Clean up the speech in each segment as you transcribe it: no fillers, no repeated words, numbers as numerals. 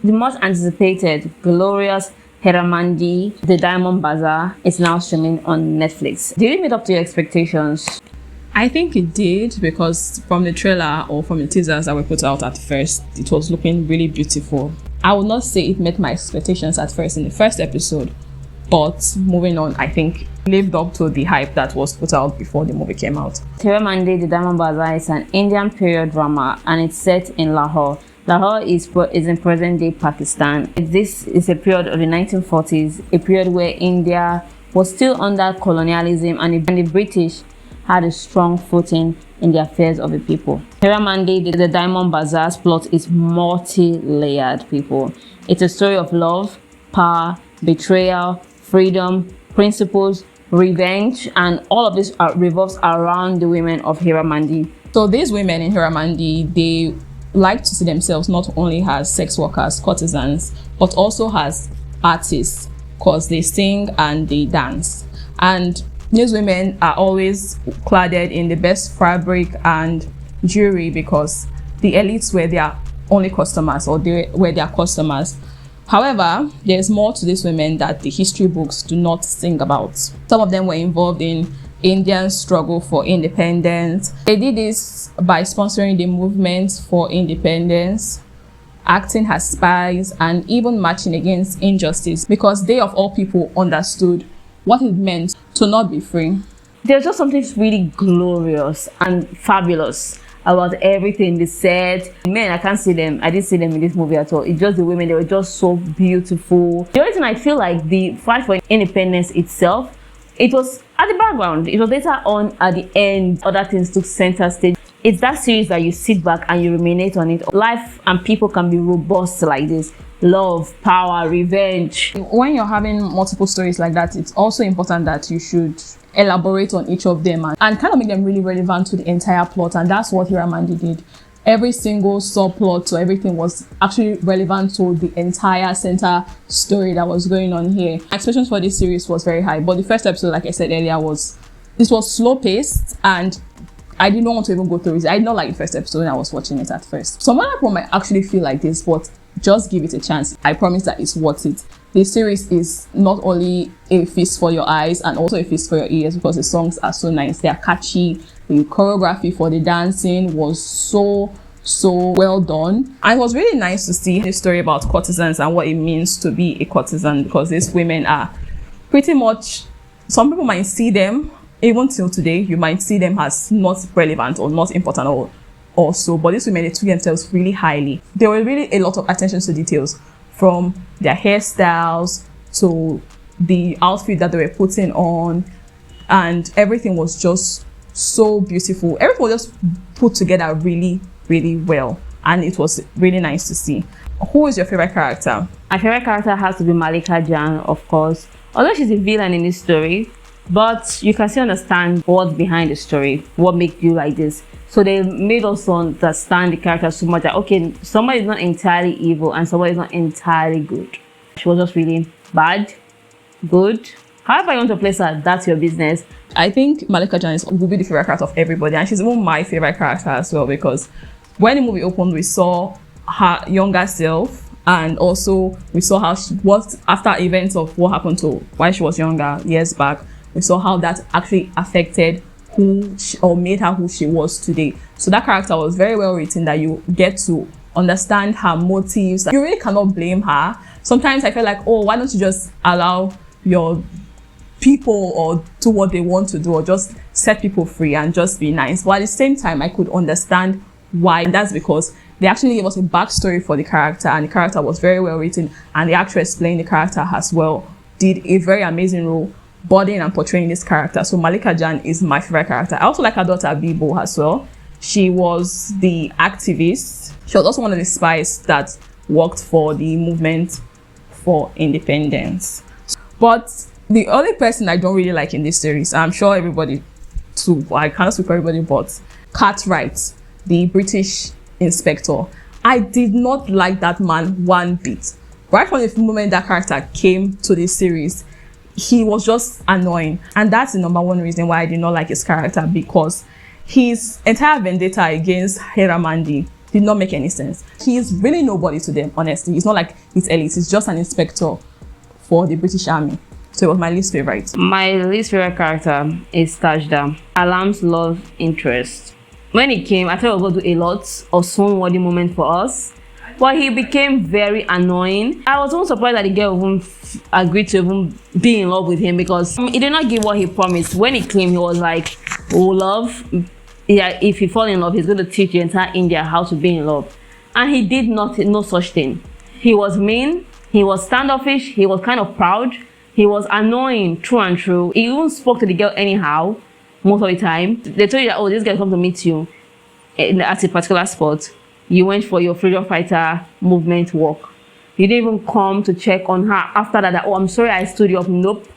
The most anticipated, glorious Heeramandi, The Diamond Bazaar, is now streaming on Netflix. Did it meet up to your expectations? I think it did, because from the trailer or from the teasers that were put out at first, it was looking really beautiful. I would not say it met my expectations at first in the first episode, but moving on, I think lived up to the hype that was put out before the movie came out. Heeramandi, The Diamond Bazaar is an Indian period drama and it's set in Lahore. Lahore is in present-day Pakistan. This is a period of the 1940s, a period where India was still under colonialism and the British had a strong footing in the affairs of the people. Heeramandi, The Diamond Bazaar's plot is multi-layered, people. It's a story of love, power, betrayal, freedom, principles, revenge, and all of this revolves around the women of Heeramandi. So these women in Heeramandi, they like to see themselves not only as sex workers, courtesans, but also as artists, because they sing and they dance. And these women are always cladded in the best fabric and jewelry because the elites were their only customers, or they were their customers. However, there's more to these women that the history books do not sing about. Some of them were involved in Indian struggle for independence. They did this by sponsoring the movement for independence, acting as spies, and even marching against injustice, because they of all people understood what it meant to not be free. There's just something really glorious and fabulous about everything they said. Men, I can't see them. I didn't see them in this movie at all. It's just the women. They were just so beautiful. The only thing I feel like the fight for independence itself, it was at the background. It was later on at the end, other things took center stage. It's that series that you sit back and you ruminate on it. Life and people can be robust like this. Love, power, revenge. When you're having multiple stories like that, it's also important that you should elaborate on each of them and kind of make them really relevant to the entire plot. And that's what Heeramandi did. Every single subplot to everything was actually relevant to the entire center story that was going on here. Expectations for this series was very high, but the first episode, like I said earlier, was slow paced, and I did not want to even go through it. I did not like the first episode when I was watching it at first. Some other people might actually feel like this, but just give it a chance. I promise that it's worth it. This series is not only a feast for your eyes and also a feast for your ears, because the songs are so nice. They are catchy. The choreography for the dancing was so well done. And it was really nice to see the story about courtesans and what it means to be a courtesan, because these women are pretty much, some people might see them, even till today, you might see them as not relevant or not important or also, but these women, they took themselves really highly. There were really a lot of attention to details, from their hairstyles to the outfit that they were putting on, and everything was just so beautiful. Everything was just put together really well, and it was really nice to see. Who is your favorite character? My favorite character has to be Malika Jan, of course. Although she's a villain in this story, but you can still understand what's behind the story, what makes you like this. So they made us understand the character so much that, okay, somebody is not entirely evil and somebody is not entirely good. She was just really bad, good. However you want to place her, that's your business. I think Malika Jan will be the favorite character of everybody, and she's even my favorite character as well, because when the movie opened, we saw her younger self, and also we saw how she was after events of what happened to while she was younger years back. We saw how that actually affected or made her who she was today. So that character was very well written, that you get to understand her motives. You really cannot blame her. Sometimes I feel like, oh, why don't you just allow your people or do what they want to do, or just set people free and just be nice. But at the same time, I could understand why, and that's because they actually gave us a backstory for the character, and the character was very well written, and the actress playing the character as well did a very amazing role bodying and portraying this character. So Malika Jan is my favorite character. I also like her daughter Bibo as well. She was the activist. She was also one of the spies that worked for the movement for independence. But the only person I don't really like in this series, I'm sure everybody too, I can't speak for everybody, but Cartwright, the British inspector, I did not like that man one bit. Right from the moment that character came to this series, he was just annoying, and that's the number one reason why I did not like his character, because his entire vendetta against Heeramandi did not make any sense. He is really nobody to them, honestly. It's not like he's elite. He's just an inspector for the British Army. So it was my least favorite. My least favorite character is Tajda, Alam's love interest. When he came, I thought he was going to do a lot of swoon-worthy moment for us, but he became very annoying. I was almost surprised that the girl even agreed to even be in love with him, because he did not give what he promised. When he came, he was like, oh, love, yeah, if you fall in love, he's going to teach the entire India how to be in love. And he did no such thing. He was mean, he was standoffish, he was kind of proud, he was annoying, true and true. He even spoke to the girl anyhow, most of the time. They told you that, oh, this guy come to meet you at a particular spot. You went for your freedom fighter movement walk. You didn't even come to check on her after that, oh, I'm sorry I stood you up. Nope.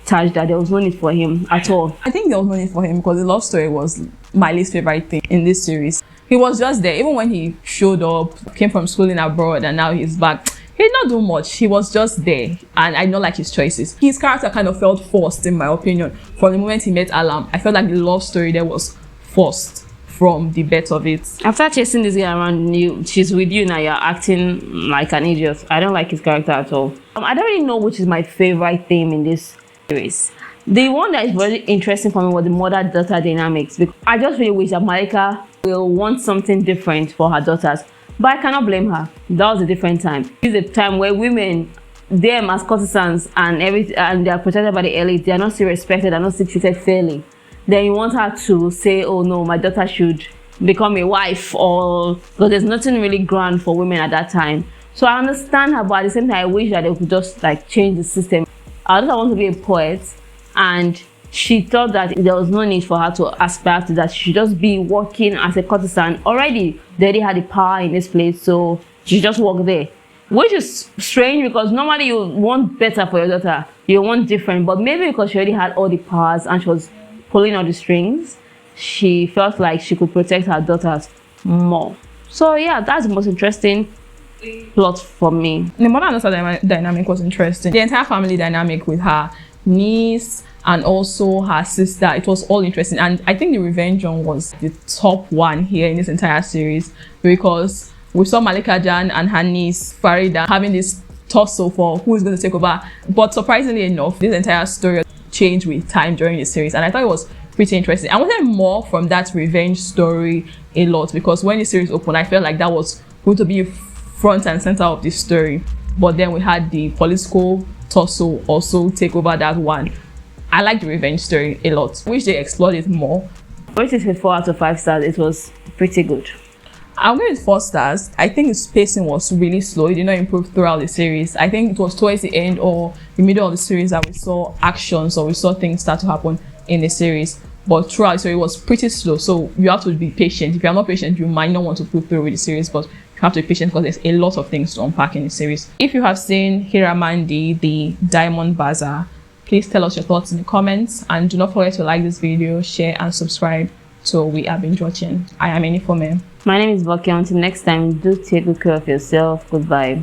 Tajda, there was no need for him at all. I think there was no need for him because the love story was my least favorite thing in this series. He was just there. Even when he showed up, came from schooling abroad, and now he's back, he did not do much. He was just there, and I don't like his choices. His character kind of felt forced, in my opinion. From the moment he met Alam, I felt like the love story there was forced from the birth of it. After chasing this guy around, she's with you now, you're acting like an idiot. I don't like his character at all. I don't really know which is my favorite theme in this series. The one that is very interesting for me was the mother-daughter dynamics, because I just really wish that Malika will want something different for her daughters, but I cannot blame her. That was a different time. It's a time where women, them as courtesans and they are protected by the elite, they are not still respected, they are not still treated fairly. Then you want her to say, oh no, my daughter should become a wife, or because there's nothing really grand for women at that time. So I understand her, but at the same time I wish that they could just like change the system. Our daughter wants to be a poet, and she thought that there was no need for her to aspire to that. She should just be working as a courtesan. Already they already had the power in this place, so she just work there, which is strange because normally you want better for your daughter, you want different, but maybe because she already had all the powers and she was pulling all the strings, she felt like she could protect her daughters more. So yeah, that's the most interesting plot for me. The mother and daughter dynamic was interesting. The entire family dynamic with her niece and also her sister, it was all interesting. And I think the revenge one was the top one here in this entire series, because we saw Malika Jan and her niece Farida having this tussle for who is going to take over. But surprisingly enough, this entire story changed with time during the series, and I thought it was pretty interesting. I wanted more from that revenge story a lot, because when the series opened, I felt like that was going to be front and center of the story. But then we had the political tussle also take over that one. I like the revenge story a lot. I wish they explored it more. Rated with 4 out of 5 stars. It was pretty good. I'll give it 4 stars. I think its pacing was really slow. It did not improve throughout the series. I think it was towards the end or the middle of the series that we saw actions or we saw things start to happen in the series. But throughout, so it was pretty slow. So you have to be patient. If you're not patient, you might not want to pull through with the series, but you have to be patient because there's a lot of things to unpack in the series. If you have seen Heeramandi, the Diamond Bazaar, please tell us your thoughts in the comments, and do not forget to like this video, share and subscribe to We Are Binge Watching. I am Enifome. My name is Boki. Until next time, do take good care of yourself. Goodbye.